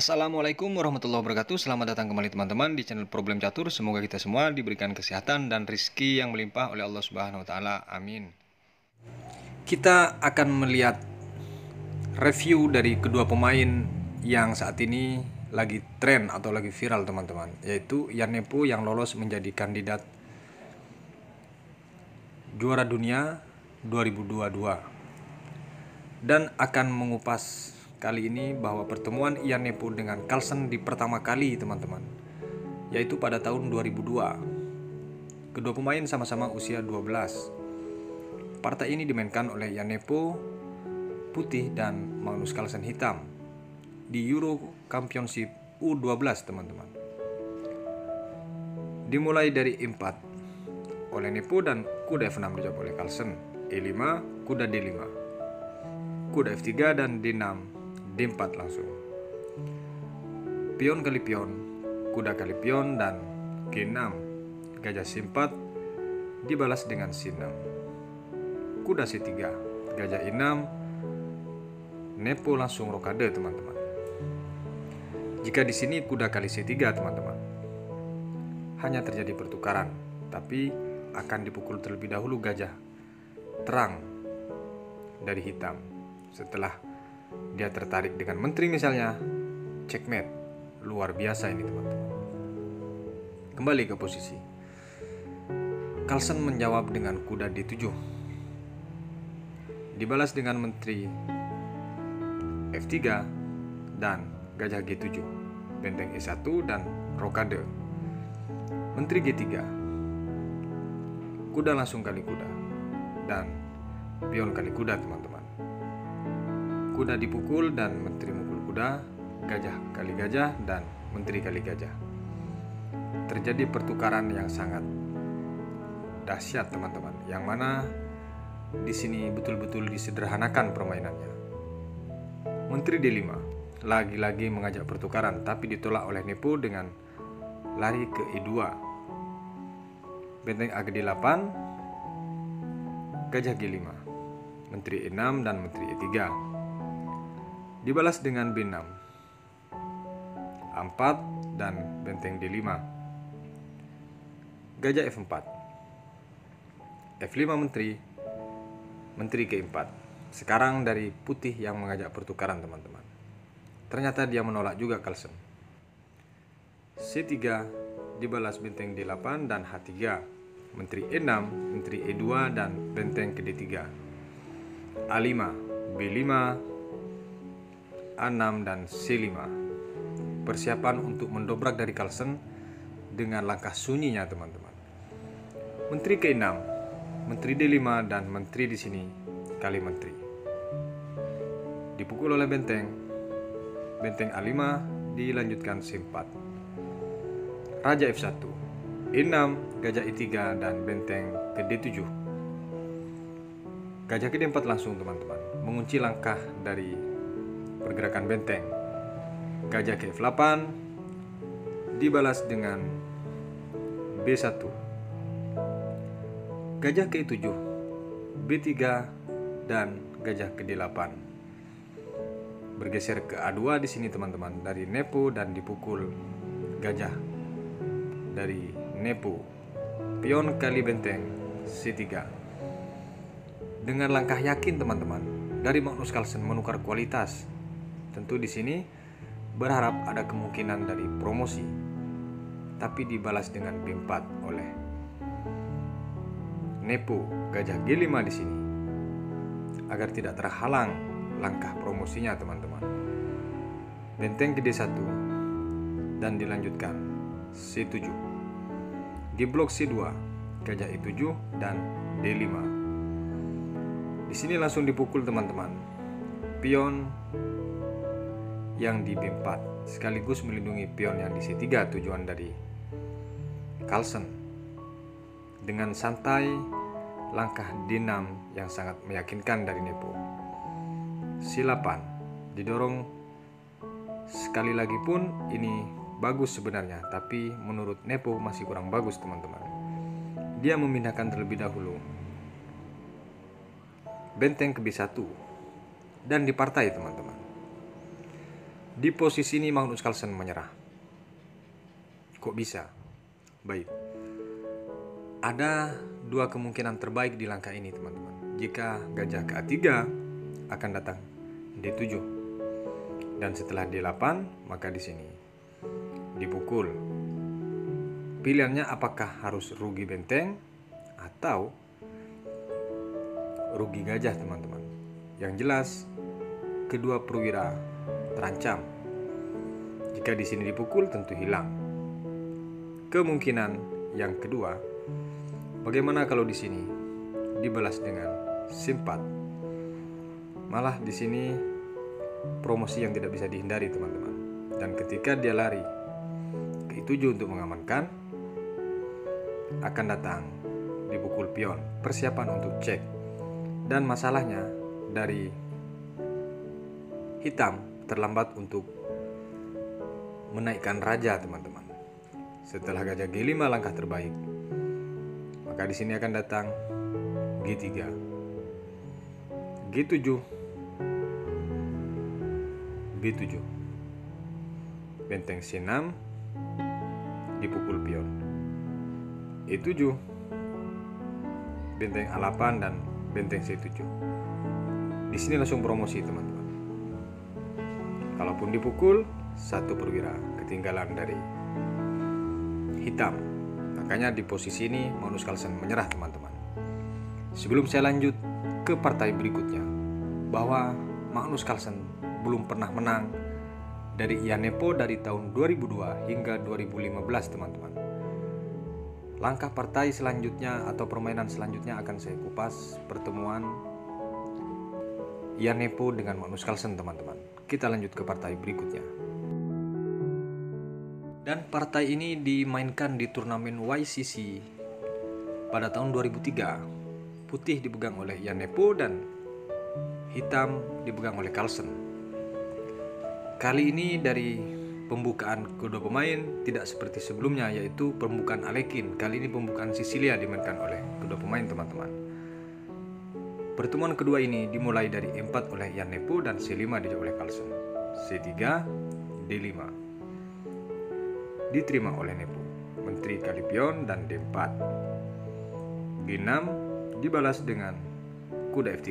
Assalamualaikum warahmatullahi wabarakatuh. Selamat datang kembali teman-teman di channel Problem Catur. Semoga kita semua diberikan kesehatan dan rizki yang melimpah oleh Allah Subhanahu wa taala. Amin. Kita akan melihat review dari kedua pemain yang saat ini lagi tren atau lagi viral teman-teman, yaitu Yan Nepo yang lolos menjadi kandidat juara dunia 2022 dan akan mengupas kali ini bahwa pertemuan Yan Nepo dengan Carlsen di pertama kali teman-teman, yaitu pada tahun 2002. Kedua pemain sama-sama usia 12. Partai ini dimainkan oleh Yan Nepo putih dan Magnus Carlsen hitam di Euro Championship U12 teman-teman. Dimulai dari E4 oleh Nepo dan kuda F6 dijawab oleh Carlsen, E5, kuda D5, kuda F3 dan D6, D4 langsung. Pion kali pion, kuda kali pion dan G6, gajah C4 dibalas dengan C6. Kuda C3, gajah E6, Nepo langsung rokade teman-teman. Jika di sini kuda kali C3 teman-teman, hanya terjadi pertukaran, tapi akan dipukul terlebih dahulu gajah terang dari hitam. Setelah dia tertarik dengan menteri misalnya, checkmate. Luar biasa ini teman-teman. Kembali ke posisi. Carlsen menjawab dengan kuda D7. Dibalas dengan menteri F3 dan gajah G7, benteng E1 dan rokade. Menteri G3, kuda langsung kali kuda dan pion kali kuda teman-teman. Kuda dipukul dan menteri mukul kuda, gajah kali gajah dan menteri kali gajah. Terjadi pertukaran yang sangat dahsyat teman-teman, yang mana di sini betul-betul disederhanakan permainannya. Menteri D5 lagi-lagi mengajak pertukaran, tapi ditolak oleh Nepo dengan lari ke E2. Benteng AG8, gajah G5, menteri E6 dan menteri E3. Dibalas dengan B6, A4 dan benteng D5. Gajah F4, F5 menteri ke4. Sekarang dari putih yang mengajak pertukaran teman-teman. Ternyata dia menolak juga Carlsen. C3 dibalas benteng D8 dan H3, menteri E6, menteri E2 dan benteng ke D3. A5, B5, A6 dan C5. Persiapan untuk mendobrak dari Carlsen dengan langkah sunyinya teman-teman. Menteri ke6, menteri D5 dan menteri di sini kali menteri. Dipukul oleh benteng A5 dilanjutkan C4. Raja F1, E6, gajah E3 dan benteng ke D7. Gajah ke D4 langsung teman-teman, mengunci langkah dari pergerakan benteng. Gajah ke F8 dibalas dengan B1. Gajah ke E7, B3 dan gajah ke D8. Bergeser ke A2 di sini teman-teman dari Nepo dan dipukul gajah dari Nepo. Pion kali benteng C3. Dengan langkah yakin teman-teman dari Magnus Carlsen menukar kualitas. Tentu di sini berharap ada kemungkinan dari promosi, tapi dibalas dengan B4 oleh Nepo, gajah G5 di sini agar tidak terhalang langkah promosinya teman-teman. Benteng ke D1 dan dilanjutkan C7. Di blok C2, gajah E7 dan D5. Di sini langsung dipukul teman-teman. Pion yang di B4 sekaligus melindungi pion yang di C3, tujuan dari Carlsen. Dengan santai langkah D6 yang sangat meyakinkan dari Nepo. C8 didorong sekali lagi pun ini bagus sebenarnya, tapi menurut Nepo masih kurang bagus teman-teman. Dia memindahkan terlebih dahulu benteng ke B1 dan dipartai teman-teman. Di posisi ini Magnus Carlsen menyerah. Kok bisa? Baik. Ada dua kemungkinan terbaik di langkah ini, teman-teman. Jika gajah ke A3 akan datang D7. Dan setelah D8, maka di sini dipukul. Pilihannya apakah harus rugi benteng atau rugi gajah, teman-teman. Yang jelas kedua perwira terancam. Jika di sini dipukul tentu hilang. Kemungkinan yang kedua, bagaimana kalau di sini dibalas dengan simpat? Malah di sini promosi yang tidak bisa dihindari, teman-teman. Dan ketika dia lari ke I7 untuk mengamankan, akan datang dipukul pion, persiapan untuk cek. Dan masalahnya dari hitam terlambat untuk menaikkan raja, teman-teman. Setelah gajah G5 langkah terbaik, maka di sini akan datang G3, G7, B7, benteng C6 dipukul pion, E7, benteng A8 dan benteng C7. Di sini langsung promosi, teman-teman. Kalaupun dipukul, satu perwira ketinggalan dari hitam. Makanya di posisi ini Magnus Carlsen menyerah, teman-teman. Sebelum saya lanjut ke partai berikutnya, bahwa Magnus Carlsen belum pernah menang dari Ian Nepo dari tahun 2002 hingga 2015, teman-teman. Langkah partai selanjutnya atau permainan selanjutnya akan saya kupas pertemuan Ian Nepo dengan Magnus Carlsen, teman-teman. Kita lanjut ke partai berikutnya. Dan partai ini dimainkan di turnamen YCC pada tahun 2003. Putih dipegang oleh Ian Nepo dan hitam dipegang oleh Carlsen. Kali ini dari pembukaan kedua pemain tidak seperti sebelumnya, yaitu pembukaan Alekhine. Kali ini pembukaan Sicilia dimainkan oleh kedua pemain, teman-teman. Pertemuan kedua ini dimulai dari E4 oleh Ian Nepo dan C5 dijawab oleh Carlsen. C3, D5 diterima oleh Nepo, menteri kali pion dan D4. G6 dibalas dengan kuda F3.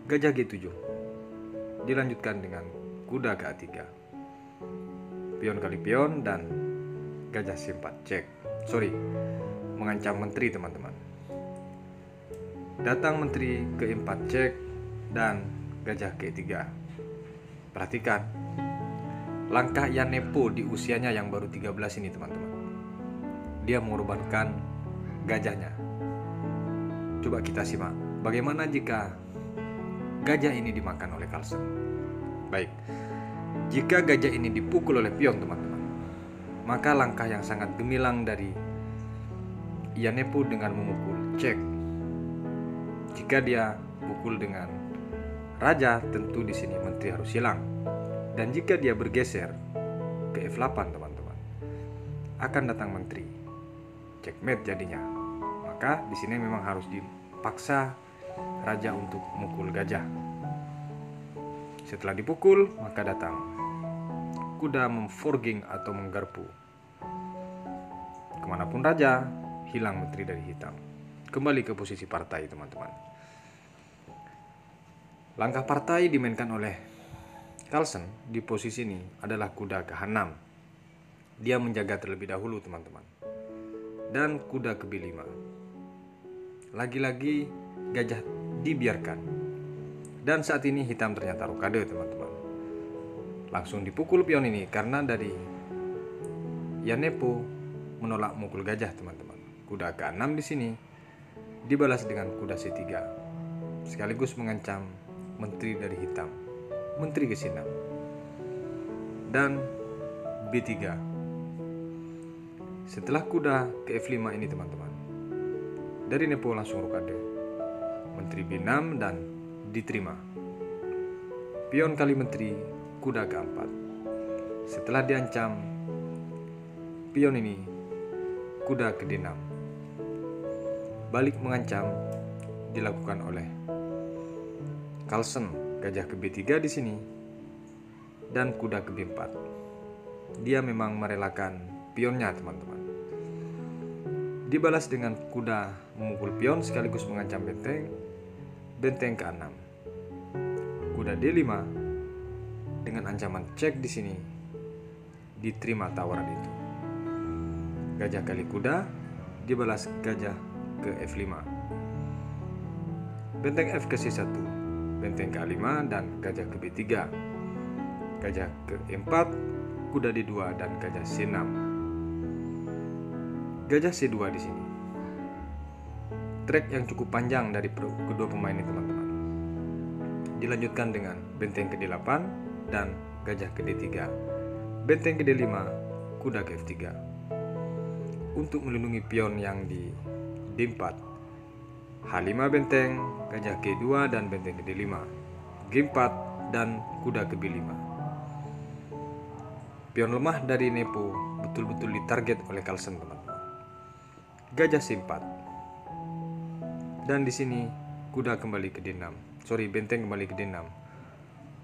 Gajah G7 dilanjutkan dengan kuda ke A3. Pion kali pion dan gajah C4 cek. Mengancam menteri, teman-teman. Datang menteri ke E4 cek dan gajah ke E3. Perhatikan langkah Ian Nepo di usianya yang baru 13 ini, teman-teman. Dia mengorbankan gajahnya. Coba kita simak bagaimana jika gajah ini dimakan oleh Carlsen. Baik, jika gajah ini dipukul oleh pion, teman-teman, maka langkah yang sangat gemilang dari Ian Nepo dengan memukul cek. Jika dia pukul dengan raja, tentu di sini menteri harus hilang. Dan jika dia bergeser ke F8, teman-teman, akan datang menteri. Checkmate jadinya. Maka di sini memang harus dipaksa raja untuk memukul gajah. Setelah dipukul, maka datang kuda memforging atau menggarpu. Kemanapun raja, hilang menteri dari hitam. Kembali ke posisi partai, teman-teman. Langkah partai dimainkan oleh Carlsen di posisi ini adalah kuda ke H6. Dia menjaga terlebih dahulu, teman-teman. Dan kuda ke B5. Lagi-lagi gajah dibiarkan. Dan saat ini hitam ternyata rokade, teman-teman. Langsung dipukul pion ini karena dari Ian Nepo menolak mukul gajah, teman-teman. Kuda ke A6 di sini dibalas dengan kuda C3. Sekaligus mengancam menteri dari hitam. Menteri ke C6 dan B3. Setelah kuda ke F5 ini, teman-teman, dari Nepo langsung rokade. Menteri B6 dan diterima. Pion kali menteri, kuda ke 4. Setelah diancam pion ini, kuda ke D6. Balik mengancam dilakukan oleh Carlsen. Gajah ke B3 di sini dan kuda ke B4. Dia memang merelakan pionnya teman-teman. Dibalas dengan kuda memukul pion sekaligus mengancam benteng. Benteng ke-6. Kuda D5 dengan ancaman cek di sini diterima tawaran itu. Gajah kali kuda dibalas gajah ke F5. Benteng F ke C1, benteng ke A5 dan gajah ke B3. Gajah ke E4, kuda D2 dan gajah C6. Gajah C2 di sini. Trek yang cukup panjang dari kedua pemain ini teman-teman. Dilanjutkan dengan benteng ke D8 dan gajah ke D3. Benteng ke D5, kuda ke F3. Untuk melindungi pion yang di D4, H5 benteng, gajah ke D2 dan benteng ke D5, G4 dan kuda ke B5. Pion lemah dari Nepo betul-betul ditarget oleh Carlsen teman-teman. Gajah C4. Dan di sini kuda kembali ke D6. Benteng kembali ke D6.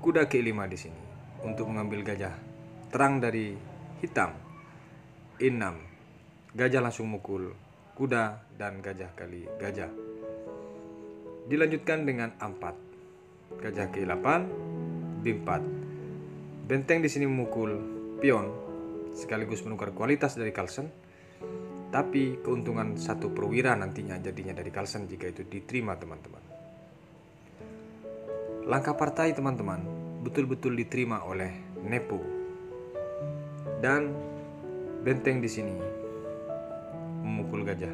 Kuda ke E5 di sini untuk mengambil gajah terang dari hitam. E6. Gajah langsung mukul kuda dan gajah kali gajah. Dilanjutkan dengan A4. Gajah ke E8, B4. Benteng di sini memukul pion sekaligus menukar kualitas dari Carlsen. Tapi keuntungan satu perwira nantinya jadinya dari Carlsen jika itu diterima teman-teman. Langkah partai teman-teman betul-betul diterima oleh Nepo. Dan benteng di sini memukul gajah,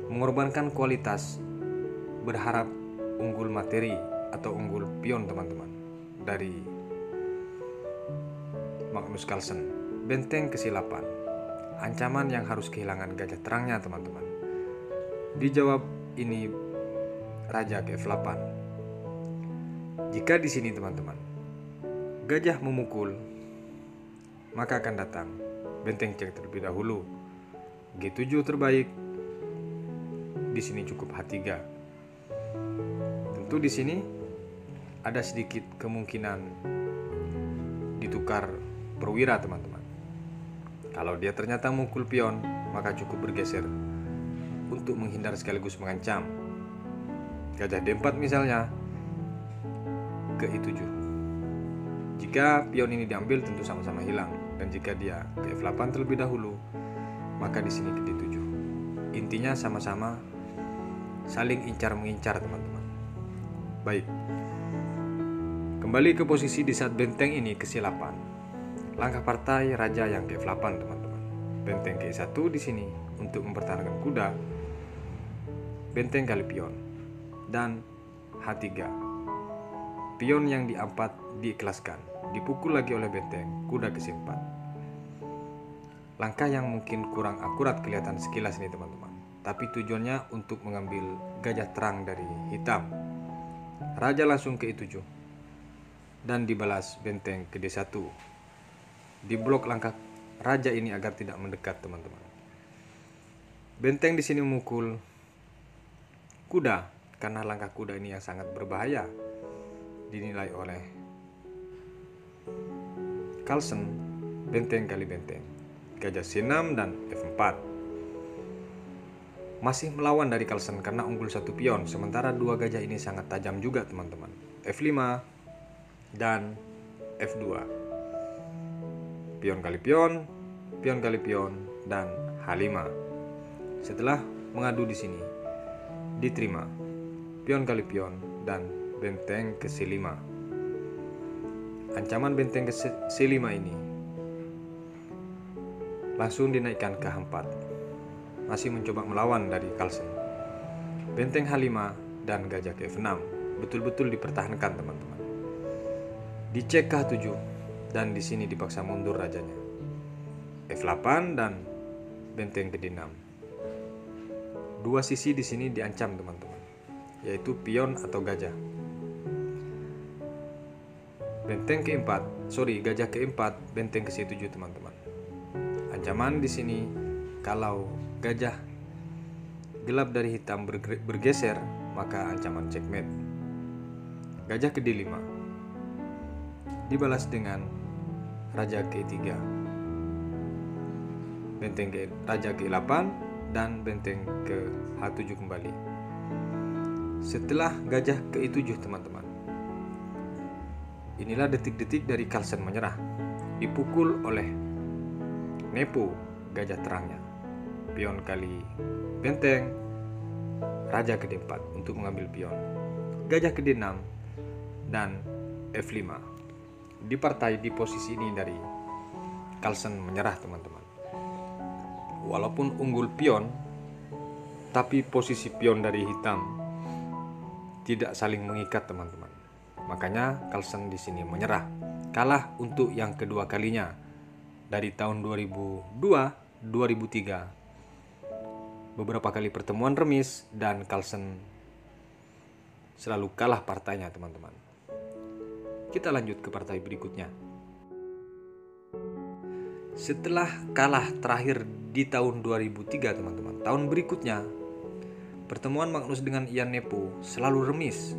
mengorbankan kualitas, berharap unggul materi atau unggul pion teman-teman dari Magnus Carlsen. Benteng ke C8, ancaman yang harus kehilangan gajah terangnya teman-teman. Dijawab ini raja ke F8. Jika di sini teman-teman gajah memukul, maka akan datang benteng cek terlebih dahulu. G7 terbaik. Di sini cukup H3. Tentu di sini ada sedikit kemungkinan ditukar perwira teman-teman. Kalau dia ternyata mukul pion, maka cukup bergeser untuk menghindar sekaligus mengancam. Gajah D4 misalnya ke I7. Jika pion ini diambil tentu sama-sama hilang, dan jika dia ke F8 terlebih dahulu, maka di sini ke D7. Intinya sama-sama saling incar-mengincar teman-teman. Baik. Kembali ke posisi di saat benteng ini ke C8. Langkah partai raja yang ke F8 teman-teman. Benteng ke E1 di sini untuk mempertahankan kuda. Benteng kali pion dan H3. Pion yang di A4 diikhlaskan, dipukul lagi oleh benteng, kuda ke C4. Langkah yang mungkin kurang akurat kelihatan sekilas ini teman-teman, tapi tujuannya untuk mengambil gajah terang dari hitam. Raja langsung ke I7 dan dibalas benteng ke D1. Diblok langkah raja ini agar tidak mendekat teman-teman. Benteng di sini memukul kuda karena langkah kuda ini yang sangat berbahaya dinilai oleh Carlsen. Benteng kali benteng, gajah C6 dan F4. Masih melawan dari Carlsen karena unggul satu pion, sementara dua gajah ini sangat tajam juga teman-teman. F5 dan F2. Pion kali pion, pion kali pion, dan H5. Setelah mengadu di sini, diterima pion kali pion dan benteng ke C5. Ancaman benteng ke C5 ini langsung dinaikkan ke H4. Masih mencoba melawan dari Carlsen. Benteng H5 dan gajah ke F6 betul-betul dipertahankan teman-teman. Dicek ke H7 dan di sini dipaksa mundur rajanya. F8 dan benteng ke D6. Dua sisi di sini diancam teman-teman, yaitu pion atau gajah. Gajah ke4, benteng ke C7 teman-teman. Ancaman di sini kalau gajah gelap dari hitam bergeser, maka ancaman checkmate. Gajah ke D5. dibalas dengan raja ke-3, benteng raja ke-8, dan benteng ke H7 kembali. Setelah gajah ke-7 teman-teman, inilah detik-detik dari Carlsen menyerah. Dipukul oleh Nepo, gajah terangnya. Pion kali benteng, raja ke D4 untuk mengambil pion, gajah ke D6, dan F5. Di partai di posisi ini dari Carlsen menyerah teman-teman. Walaupun unggul pion, tapi posisi pion dari hitam tidak saling mengikat teman-teman. Makanya Carlsen di sini menyerah, kalah untuk yang kedua kalinya dari tahun 2002, 2003. Beberapa kali pertemuan remis dan Carlsen selalu kalah partainya teman-teman. Kita lanjut ke partai berikutnya. Setelah kalah terakhir di tahun 2003 teman-teman, tahun berikutnya pertemuan Magnus dengan Ian Nepo selalu remis,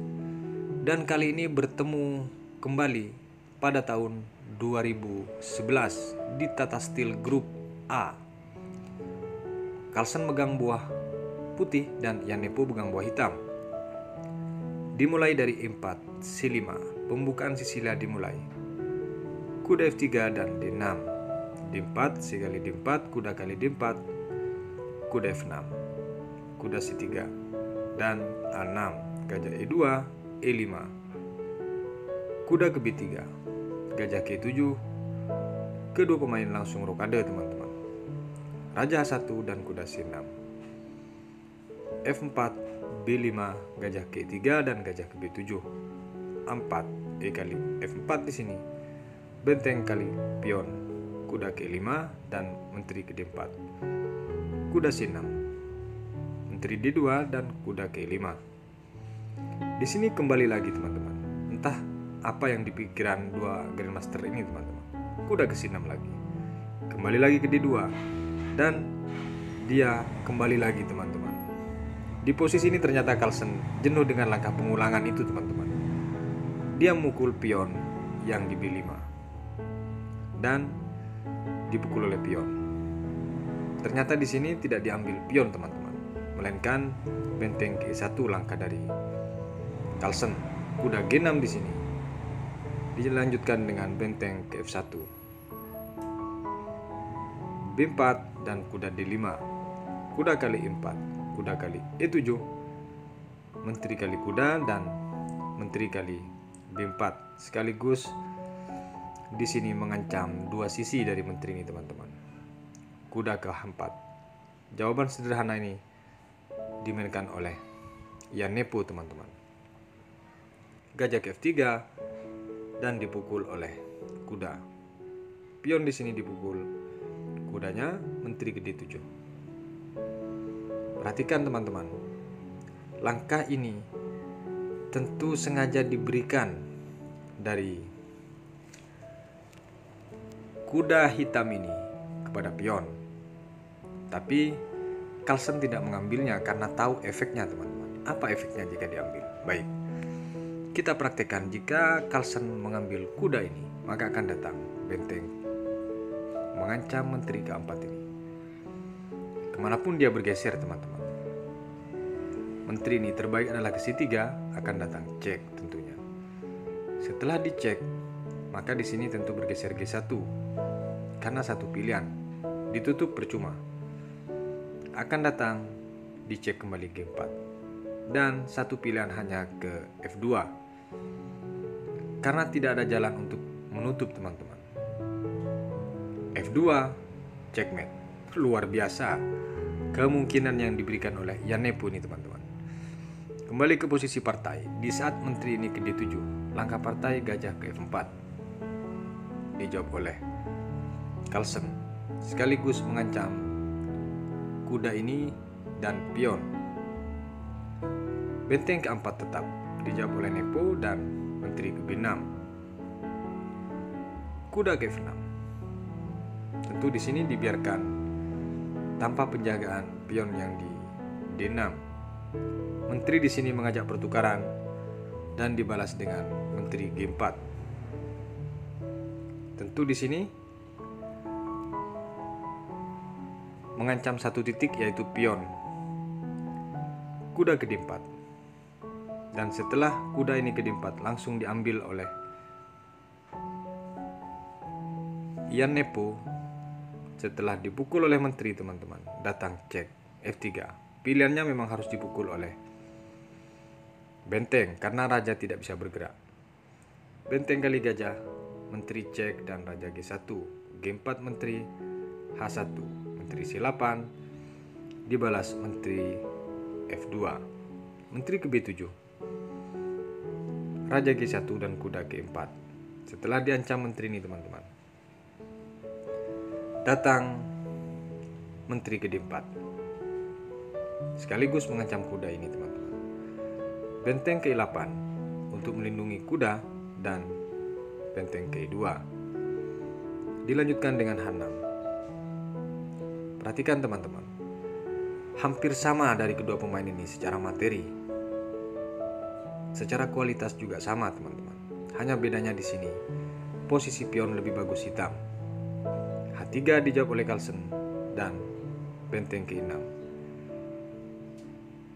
dan kali ini bertemu kembali pada tahun 2011 di Tata Steel Group A. Carlsen megang buah putih dan Ian Nepo megang buah hitam. Dimulai dari E4, C5, pembukaan Sisilia dimulai. Kuda F3 dan D6, D4, C kali D4, kuda kali D4, kuda F6, kuda C3, dan A6, gajah E2, E5, kuda ke B3, gajah ke 7. Kedua pemain langsung rokade teman-teman. Raja A1 dan kuda C6, F4, B5, gajah ke 3 dan gajah ke B7, A4, E kali F4 di sini, benteng kali pion, kuda ke 5 dan menteri ke D4, kuda C6, menteri D2 dan kuda ke 5. Di sini kembali lagi teman-teman, entah apa yang dipikiran dua grandmaster ini teman-teman. Kuda ke C6 lagi, kembali lagi ke D2, dan dia kembali lagi teman-teman. Di posisi ini ternyata Carlsen jenuh dengan langkah pengulangan itu teman-teman. Dia memukul pion yang di B5 dan dipukul oleh pion. Ternyata di sini tidak diambil pion teman-teman, melainkan benteng ke 1 langkah dari Carlsen. Kuda G6 di sini dilanjutkan dengan benteng ke F1, B4 dan kuda D5, kuda kali E4, kuda kali E7, menteri kali kuda dan menteri kali B4, sekaligus di sini mengancam dua sisi dari menteri ini teman-teman. Kuda ke H4. Jawaban sederhana ini dimainkan oleh Ian Nepo teman-teman. Gajah ke F3 dan dipukul oleh kuda. Pion di sini dipukul, kudanya menteri ke D7. Perhatikan teman-teman, langkah ini tentu sengaja diberikan dari kuda hitam ini kepada pion. Tapi Carlsen tidak mengambilnya karena tahu efeknya teman-teman. Apa efeknya jika diambil? Baik, kita praktekkan. Jika Carlsen mengambil kuda ini, maka akan datang benteng mengancam menteri keempat ini. Kemanapun dia bergeser teman-teman, menteri ini terbaik adalah ke C3, akan datang cek tentunya. Setelah dicek, maka di sini tentu bergeser G1 karena satu pilihan ditutup percuma. Akan datang dicek kembali G4 dan satu pilihan hanya ke F2 karena tidak ada jalan untuk menutup teman-teman. F2 checkmate. Luar biasa kemungkinan yang diberikan oleh Ian Nepo ini teman-teman. Kembali ke posisi partai. Di saat menteri ini ke D7, langkah partai gajah ke F4 dijawab oleh Carlsen, sekaligus mengancam kuda ini dan pion. Benteng keempat tetap dijawab oleh Nepo dan menteri ke B6. Kuda ke F6. Tentu di sini dibiarkan tanpa penjagaan pion yang di D6. Menteri di sini mengajak pertukaran dan dibalas dengan menteri G4. Tentu di sini mengancam satu titik, yaitu pion kuda ke D4. Dan setelah kuda ini ke D4 langsung diambil oleh Ian Nepo. Setelah dipukul oleh menteri, teman-teman, datang cek F3. Pilihannya memang harus dipukul oleh benteng karena raja tidak bisa bergerak. Benteng kali gajah, menteri cek dan raja G1. G4 menteri H1, menteri C8, dibalas menteri F2, menteri ke B7, raja G1 dan kuda G4. Setelah diancam menteri ini, teman-teman, datang menteri ke D4 sekaligus mengancam kuda ini, teman-teman. Benteng ke E8 untuk melindungi kuda dan benteng ke E2. Dilanjutkan dengan H6. Perhatikan, teman-teman, hampir sama dari kedua pemain ini secara materi. Secara kualitas juga sama, teman-teman. Hanya bedanya di sini posisi pion lebih bagus hitam. H3 dijawab oleh Carlsen dan benteng ke E6.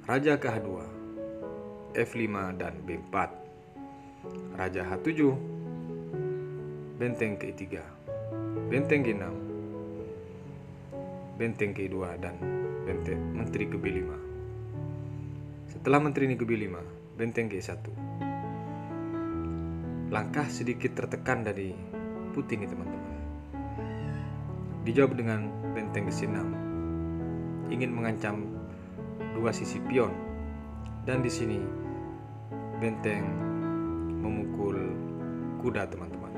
Raja ke H2, F5 dan B4. Raja H7, benteng ke E3, benteng G6, benteng ke E2 dan benteng menteri ke B5. Setelah menteri ini ke B5, benteng ke E1. Langkah sedikit tertekan dari putih ini, teman-teman. Dijawab dengan benteng ke C6. Ingin mengancam dua sisi pion. Dan di sini benteng memukul kuda, teman-teman.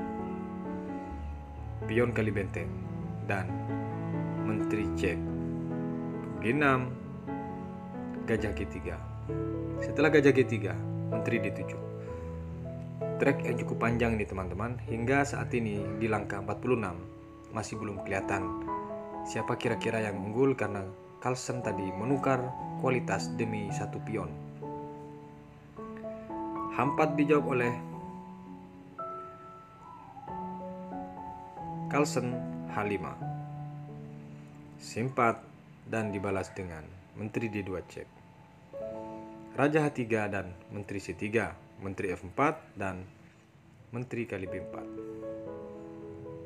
Pion kali benteng dan menteri cek G6, gajah G3. Setelah gajah G3, menteri D7. Trek yang cukup panjang ini, teman-teman. Hingga saat ini di langkah 46 masih belum kelihatan siapa kira-kira yang unggul karena Carlsen tadi menukar kualitas demi satu pion. H4 dijawab oleh Carlsen, H5, C4 dan dibalas dengan menteri D2 cek. Raja H3 dan menteri C3, menteri F4 dan menteri kali B4.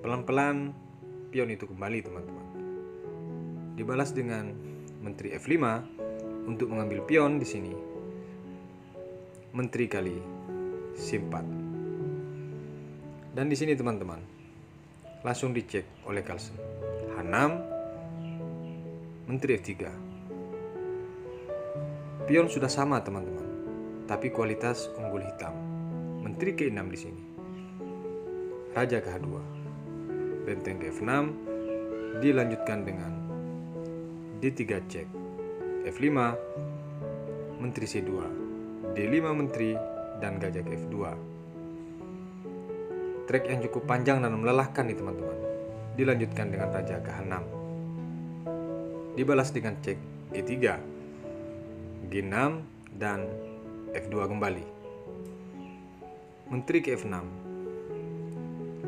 Pelan-pelan pion itu kembali, teman-teman. Dibalas dengan menteri F5 untuk mengambil pion di sini. Menteri kali C4. Dan di sini, teman-teman, langsung dicek oleh Carlsen. H6, menteri F3. Pion sudah sama, teman-teman, tapi kualitas unggul hitam. Menteri ke-6 di sini. Raja ke H2. Benteng ke F6 dilanjutkan dengan D3 cek. F5, menteri C2, D5 menteri dan gajah ke F2. Trek yang cukup panjang dan melelahkan nih, teman-teman. Dilanjutkan dengan raja ke H6. Dibalas dengan cek E3, G6 dan F2 kembali. Menteri ke F6,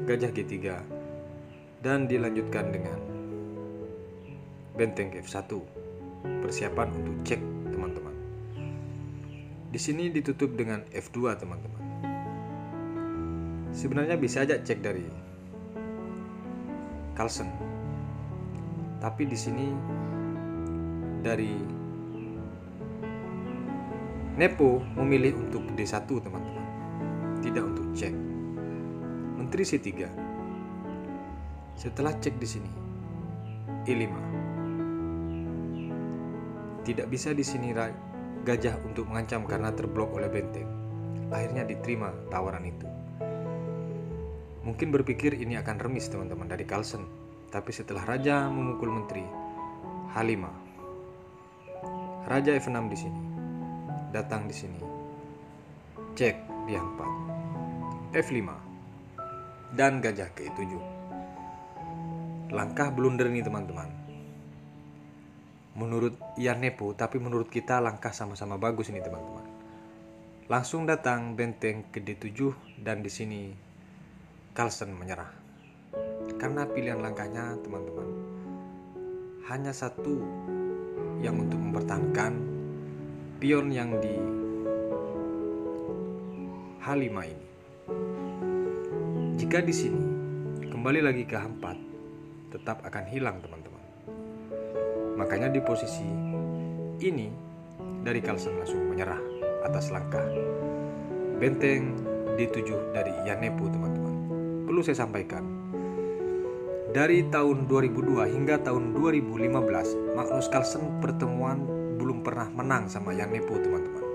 gajah G3 dan dilanjutkan dengan benteng ke F1. Persiapan untuk cek, teman-teman. Di sini ditutup dengan F2, teman-teman. Sebenarnya bisa aja cek dari Carlsen, tapi di sini dari Nepo memilih untuk D1, teman-teman, tidak untuk cek. Menteri C3. Setelah cek di sini E5. Tidak bisa di sini gajah untuk mengancam karena terblok oleh benteng. Akhirnya diterima tawaran itu. Mungkin berpikir ini akan remis, teman-teman, dari Carlsen. Tapi setelah raja memukul menteri, H5. Raja F6 di sini. Datang di sini. Cek di H4. F5. Dan gajah ke E7. Langkah blunder ini, teman-teman. Menurut Ian Nepo, tapi menurut kita langkah sama-sama bagus ini, teman-teman. Langsung datang benteng ke D7 dan di sini Carlsen menyerah. Karena pilihan langkahnya teman-teman hanya satu, yang untuk mempertahankan pion yang di H5 ini. Jika di sini kembali lagi ke H4, tetap akan hilang teman-teman. Makanya di posisi ini dari Carlsen langsung menyerah atas langkah benteng D7 dari Yanepo teman-teman. Perlu saya sampaikan, dari tahun 2002 hingga tahun 2015 Magnus Carlsen pertemuan belum pernah menang sama Yanepo teman-teman.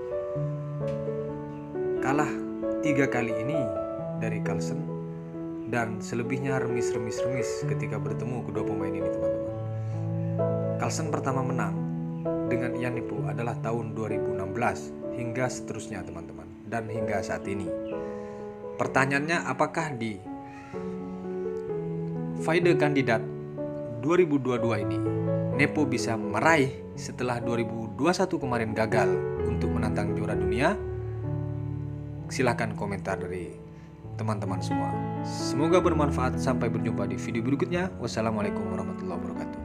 Kalah 3 kali ini dari Carlsen, dan selebihnya remis ketika bertemu kedua pemain ini teman-teman. Carlsen pertama menang dengan Yanepo adalah tahun 2016 hingga seterusnya teman-teman, dan hingga saat ini. Pertanyaannya, apakah di FIDE kandidat 2022 ini Nepo bisa meraih setelah 2021 kemarin gagal untuk menantang juara dunia? Silahkan komentar dari teman-teman semua. Semoga bermanfaat. Sampai berjumpa di video berikutnya. Wassalamualaikum warahmatullahi wabarakatuh.